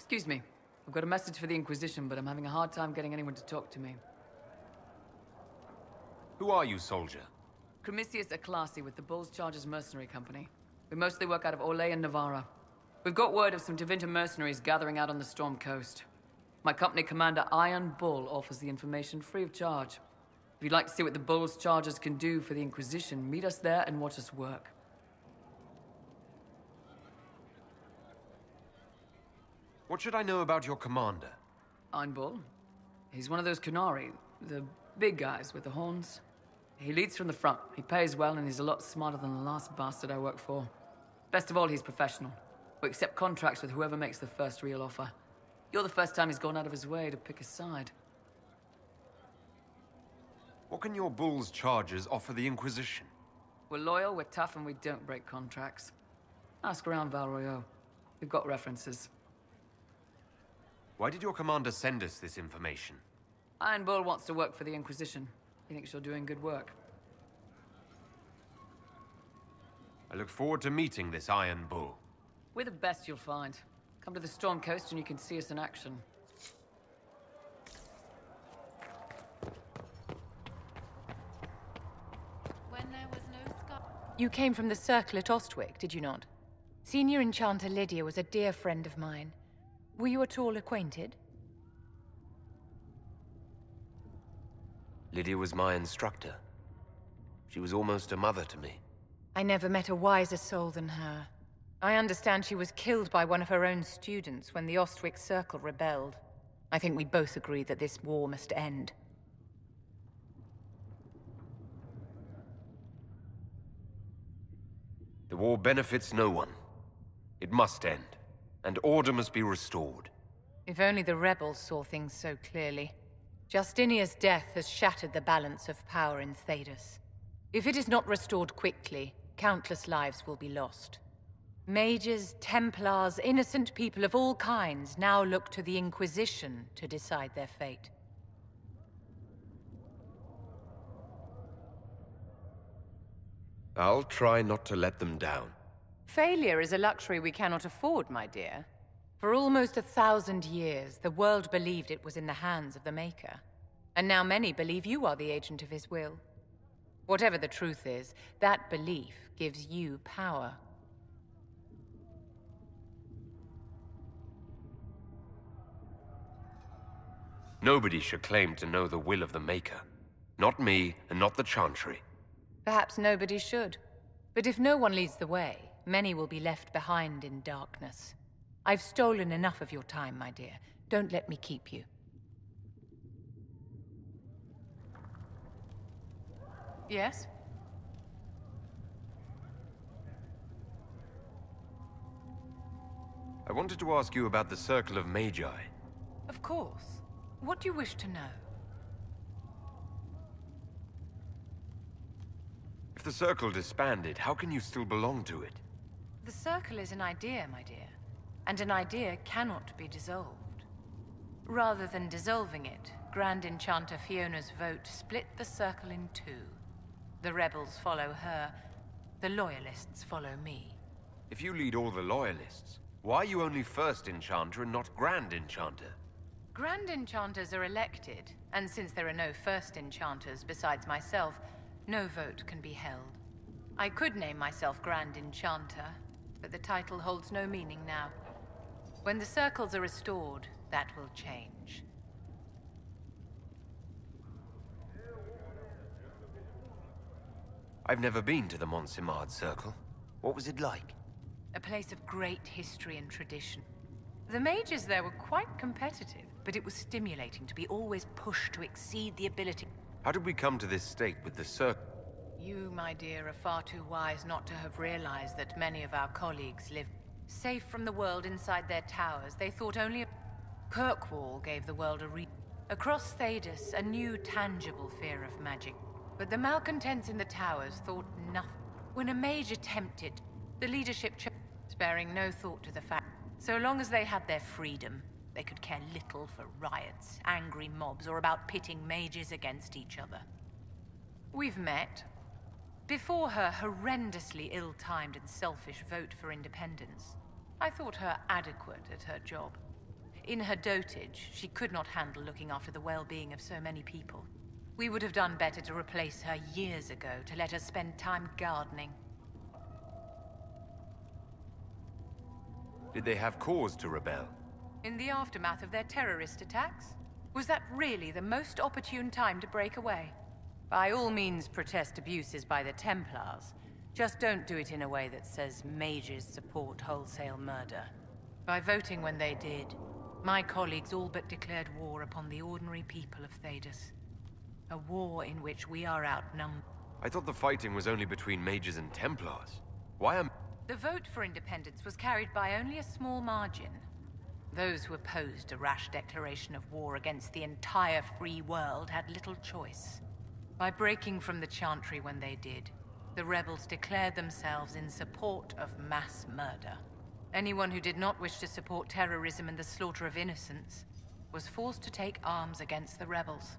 Excuse me. I've got a message for the Inquisition, but I'm having a hard time getting anyone to talk to me. Who are you, soldier? Cremisius Aclasi with the Bulls Chargers Mercenary Company. We mostly work out of Orlais and Navarra. We've got word of some Tevinter mercenaries gathering out on the Storm Coast. My company commander, Iron Bull, offers the information free of charge. If you'd like to see what the Bulls Chargers can do for the Inquisition, meet us there and watch us work. What should I know about your commander? Iron Bull? He's one of those Kunari, the big guys with the horns. He leads from the front, he pays well, and he's a lot smarter than the last bastard I worked for. Best of all, he's professional. We accept contracts with whoever makes the first real offer. You're the first time he's gone out of his way to pick a side. What can your Bulls Chargers offer the Inquisition? We're loyal, we're tough, and we don't break contracts. Ask around Val Royeaux. We've got references. Why did your commander send us this information? Iron Bull wants to work for the Inquisition. He thinks you're doing good work. I look forward to meeting this Iron Bull. We're the best you'll find. Come to the Storm Coast and you can see us in action. When there was no sky. You came from the Circle at Ostwick, did you not? Senior Enchanter Lydia was a dear friend of mine. Were you at all acquainted? Lydia was my instructor. She was almost a mother to me. I never met a wiser soul than her. I understand she was killed by one of her own students when the Ostwick Circle rebelled. I think we both agree that this war must end. The war benefits no one. It must end, and order must be restored. If only the rebels saw things so clearly. Justinia's death has shattered the balance of power in Thedas. If it is not restored quickly, countless lives will be lost. Mages, Templars, innocent people of all kinds now look to the Inquisition to decide their fate. I'll try not to let them down. Failure is a luxury we cannot afford, my dear. For almost 1,000 years, the world believed it was in the hands of the Maker. And now many believe you are the agent of his will. Whatever the truth is, that belief gives you power. Nobody should claim to know the will of the Maker. Not me, and not the Chantry. Perhaps nobody should. But if no one leads the way, many will be left behind in darkness. I've stolen enough of your time, my dear. Don't let me keep you. Yes? I wanted to ask you about the Circle of Magi. Of course. What do you wish to know? If the Circle disbanded, how can you still belong to it? The Circle is an idea, my dear. And an idea cannot be dissolved. Rather than dissolving it, Grand Enchanter Fiona's vote split the Circle in two. The rebels follow her, the loyalists follow me. If you lead all the loyalists, why are you only First Enchanter and not Grand Enchanter? Grand Enchanters are elected, and since there are no First Enchanters besides myself, no vote can be held. I could name myself Grand Enchanter, but the title holds no meaning now. When the circles are restored, that will change. I've never been to the Montsimard Circle. What was it like? A place of great history and tradition. The mages there were quite competitive, but it was stimulating to be always pushed to exceed the ability. How did we come to this state with the Circle? You, my dear, are far too wise not to have realized that many of our colleagues live safe from the world inside their towers. They thought only Kirkwall gave the world across Thedas, a new tangible fear of magic. But the malcontents in the towers thought nothing. When a mage attempted, the leadership sparing no thought to the fact. So long as they had their freedom, they could care little for riots, angry mobs, or about pitting mages against each other. We've met. Before her horrendously ill-timed and selfish vote for independence, I thought her adequate at her job. In her dotage, she could not handle looking after the well-being of so many people. We would have done better to replace her years ago, to let her spend time gardening. Did they have cause to rebel? In the aftermath of their terrorist attacks? Was that really the most opportune time to break away? By all means, protest abuses by the Templars. Just don't do it in a way that says mages support wholesale murder. By voting when they did, my colleagues all but declared war upon the ordinary people of Thedas. A war in which we are outnumbered. I thought the fighting was only between mages and Templars. Why am... The vote for independence was carried by only a small margin. Those who opposed a rash declaration of war against the entire free world had little choice. By breaking from the Chantry when they did, the rebels declared themselves in support of mass murder. Anyone who did not wish to support terrorism and the slaughter of innocents was forced to take arms against the rebels.